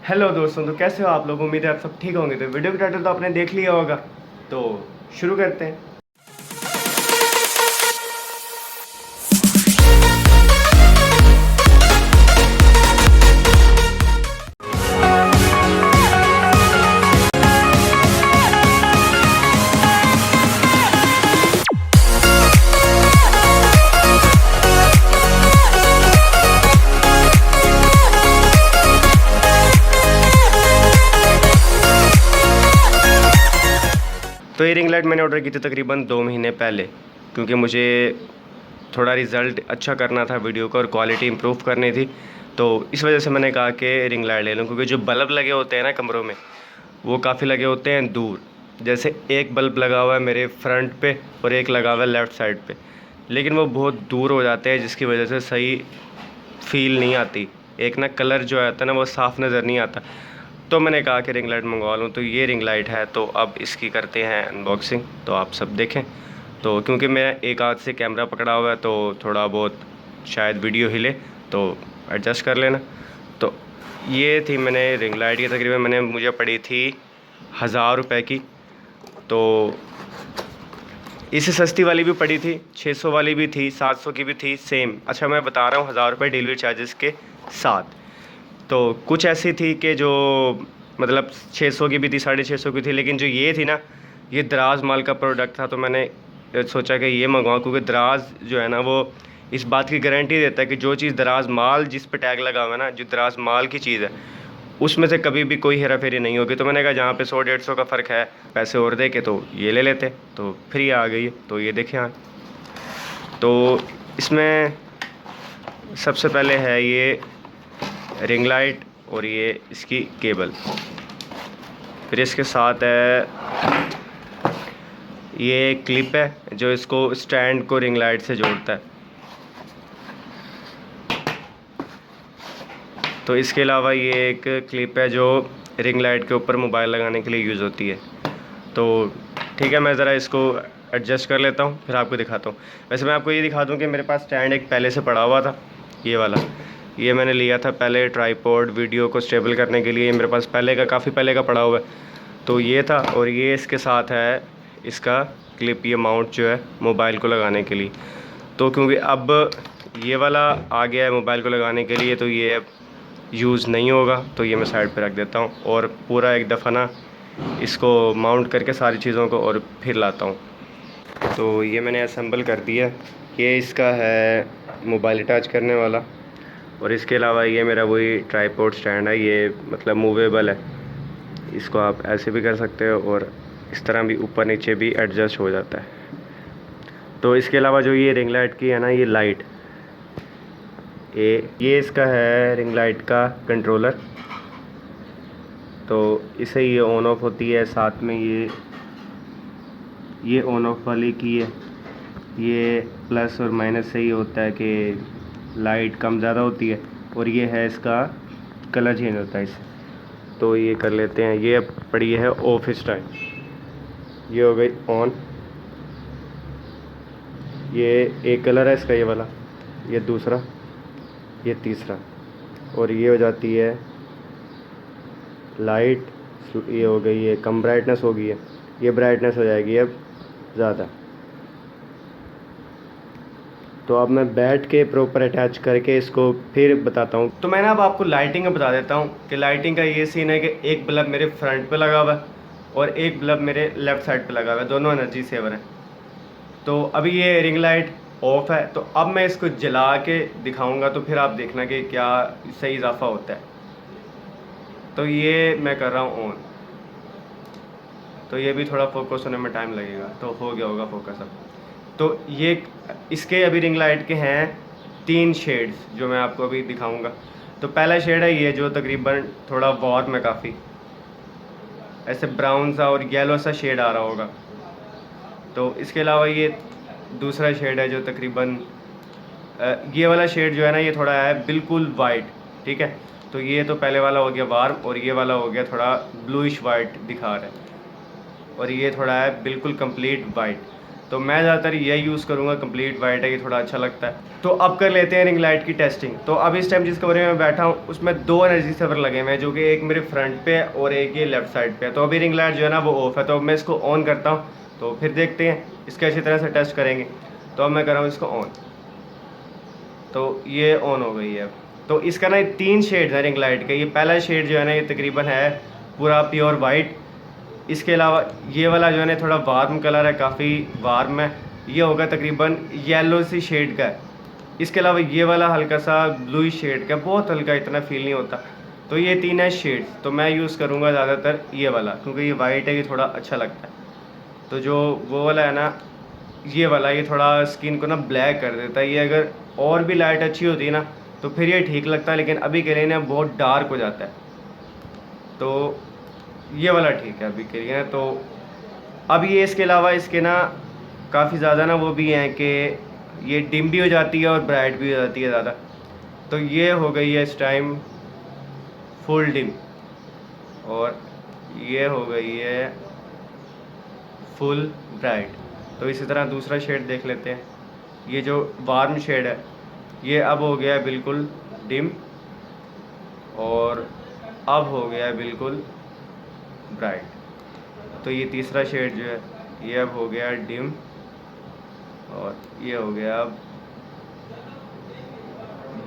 Hello दोस्तों, तो कैसे हो आप लोग। उम्मीद है आप सब ठीक होंगे। तो वीडियो का टाइटल तो आपने देख लिया होगा, तो शुरू करते हैं। तो ये रिंग लाइट मैंने ऑर्डर की थी तकरीबन 2 महीने पहले, क्योंकि मुझे थोड़ा रिज़ल्ट अच्छा करना था वीडियो का और क्वालिटी इंप्रूव करनी थी। तो इस वजह से मैंने कहा कि रिंग लाइट ले लूँ, क्योंकि जो बल्ब लगे होते हैं ना कमरों में, वो काफ़ी लगे होते हैं दूर। जैसे एक बल्ब लगा हुआ है मेरे फ्रंट पे और एक लगा हुआ है लेफ़्ट साइड पे, लेकिन वो बहुत दूर हो जाते हैं, जिसकी वजह से सही फील नहीं आती। एक ना कलर जो आता है ना, वो साफ़ नज़र नहीं आता। तो मैंने कहा कि रिंग लाइट मंगवा लूँ। तो ये रिंग लाइट है, तो अब इसकी करते हैं अनबॉक्सिंग, तो आप सब देखें। तो क्योंकि मैं एक हाथ से कैमरा पकड़ा हुआ है, तो थोड़ा बहुत शायद वीडियो हिले, तो एडजस्ट कर लेना। तो ये थी मैंने रिंग लाइट की, तकरीबन मुझे पड़ी थी 1000 रुपये की। तो इससे सस्ती वाली भी पड़ी थी, 600 वाली भी थी, 700 की भी थी, सेम। अच्छा, मैं बता रहा हूँ 1000 रुपये डिलीवरी चार्जेस के साथ। तो कुछ ऐसी थी कि जो मतलब 600 की भी थी, 650 की थी, लेकिन जो ये थी ना, ये दराज माल का प्रोडक्ट था। तो मैंने सोचा कि ये मंगवाऊँ, क्योंकि दराज जो है ना, वो इस बात की गारंटी देता है कि जो चीज़ दराज माल, जिस पे टैग लगा हुआ है ना, जो दराज माल की चीज़ है, उसमें से कभी भी कोई हेरा फेरी नहीं होगी। तो मैंने कहा जहाँ पे 100-150 का फ़र्क है पैसे और दे के, तो ये ले लेते। तो फिर ये आ गई है। तो ये देखें यहाँ, तो इसमें सबसे पहले है ये रिंग लाइट और ये इसकी केबल। फिर इसके साथ है ये क्लिप है जो इसको स्टैंड को रिंग लाइट से जोड़ता है। तो इसके अलावा ये एक क्लिप है जो रिंग लाइट के ऊपर मोबाइल लगाने के लिए यूज़ होती है। तो ठीक है, मैं ज़रा इसको एडजस्ट कर लेता हूँ, फिर आपको दिखाता हूँ। वैसे मैं आपको ये दिखा दूँ कि मेरे पास स्टैंड एक पहले से पड़ा हुआ था, ये वाला। ये मैंने लिया था पहले ट्राईपॉड वीडियो को स्टेबल करने के लिए। मेरे पास पहले का, काफ़ी पहले का पड़ा हुआ है। तो ये था, और ये इसके साथ है इसका क्लिप, ये माउंट जो है मोबाइल को लगाने के लिए। तो क्योंकि अब ये वाला आ गया है मोबाइल को लगाने के लिए, तो ये अब यूज़ नहीं होगा, तो ये मैं साइड पे रख देता हूँ और पूरा एक दफ़ा ना इसको माउंट करके सारी चीज़ों को और फिर लाता हूँ। तो ये मैंने असेंबल कर दिया। ये इसका है मोबाइल अटैच करने वाला, और इसके अलावा ये मेरा वही ट्राईपॉड स्टैंड है। ये मतलब मूवेबल है, इसको आप ऐसे भी कर सकते हो और इस तरह भी ऊपर नीचे भी एडजस्ट हो जाता है। तो इसके अलावा जो ये रिंग लाइट की है ना, ये लाइट, ये इसका है रिंग लाइट का कंट्रोलर। तो इसे ये ऑन ऑफ होती है, साथ में ये ऑन ऑफ वाली की है। ये प्लस और माइनस से ही होता है कि लाइट कम ज़्यादा होती है, और ये है इसका कलर चेंज होता है इससे। तो ये कर लेते हैं, ये पड़ी है ऑफ इस टाइम, ये हो गई ऑन। ये एक कलर है इसका, ये वाला, ये दूसरा, ये तीसरा, और ये हो जाती है लाइट। ये हो गई, ये कम ब्राइटनेस हो गई है, ये ब्राइटनेस हो जाएगी अब ज़्यादा। तो अब मैं बैठ के प्रॉपर अटैच करके इसको फिर बताता हूँ। तो मैं ना अब आपको लाइटिंग का बता देता हूँ कि लाइटिंग का ये सीन है कि एक बल्ब मेरे फ्रंट पे लगा हुआ है और एक बल्ब मेरे लेफ़्ट साइड पे लगा हुआ है, दोनों एनर्जी सेवर हैं। तो अभी ये रिंग लाइट ऑफ है, तो अब मैं इसको जला के दिखाऊंगा, तो फिर आप देखना कि क्या सही इजाफा होता है। तो ये मैं कर रहा हूँ ऑन। तो ये भी थोड़ा फोकस होने में टाइम लगेगा, तो हो गया होगा फोकस अब। तो ये इसके अभी रिंग लाइट के हैं 3 शेड्स जो मैं आपको अभी दिखाऊंगा। तो पहला शेड है ये, जो तकरीबन थोड़ा वार्म है काफ़ी, ऐसे ब्राउन सा और येलो सा शेड आ रहा होगा। तो इसके अलावा ये दूसरा शेड है जो तकरीबन ये वाला शेड जो है ना, ये थोड़ा है बिल्कुल वाइट, ठीक है। तो ये तो पहले वाला हो गया वार्म, और ये वाला हो गया थोड़ा ब्लूइश वाइट दिखा रहा है, और ये थोड़ा है बिल्कुल कंप्लीट वाइट। तो मैं ज़्यादातर यही यूज़ करूँगा, कंप्लीट वाइट है, ये थोड़ा अच्छा लगता है। तो अब कर लेते हैं रिंग लाइट की टेस्टिंग। तो अब इस टाइम जिस कमरे में मैं बैठा हूँ उसमें 2 एनर्जी सेवर लगे हुए हैं, जो कि एक मेरे फ्रंट पे है और एक ये लेफ्ट साइड पे है। तो अभी रिंग लाइट जो है ना वो ऑफ है, तो अब मैं इसको ऑन करता हूँ, तो फिर देखते हैं इसका अच्छी तरह से टेस्ट करेंगे। तो अब मैं कर रहा हूँ इसको ऑन, तो ये ऑन हो गई है अब। तो इसका ना 3 शेड्स हैं रिंग लाइट के। ये पहला शेड जो है ना ये तकरीबन है पूरा प्योर वाइट। इसके अलावा ये वाला जो है ना थोड़ा वार्म कलर है, काफ़ी वार्म है, ये होगा तकरीबन येलो सी शेड का है। इसके अलावा ये वाला हल्का सा ब्लू शेड का, बहुत हल्का, इतना फील नहीं होता। तो ये 3 है शेड्स, तो मैं यूज़ करूँगा ज़्यादातर ये वाला, क्योंकि ये वाइट है, ये थोड़ा अच्छा लगता है। तो जो वो वाला है ना, ये वाला, ये थोड़ा स्किन को ना ब्लैक कर देता है। ये अगर और भी लाइट अच्छी होती है ना तो फिर ये ठीक लगता है, लेकिन अभी के लिए ना बहुत डार्क हो जाता है। तो ये वाला ठीक है अभी के लिए। तो अब ये इसके अलावा इसके ना काफ़ी ज़्यादा ना वो भी हैं कि ये डिम भी हो जाती है और ब्राइट भी हो जाती है ज़्यादा। तो ये हो गई है इस टाइम फुल डिम, और ये हो गई है फुल ब्राइट। तो इसी तरह दूसरा शेड देख लेते हैं। ये जो वार्म शेड है ये अब हो गया है बिल्कुल डिम, और अब हो गया है बिल्कुल ब्राइट। तो ये तीसरा शेड जो है ये अब हो गया डिम, और ये हो गया अब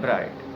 ब्राइट।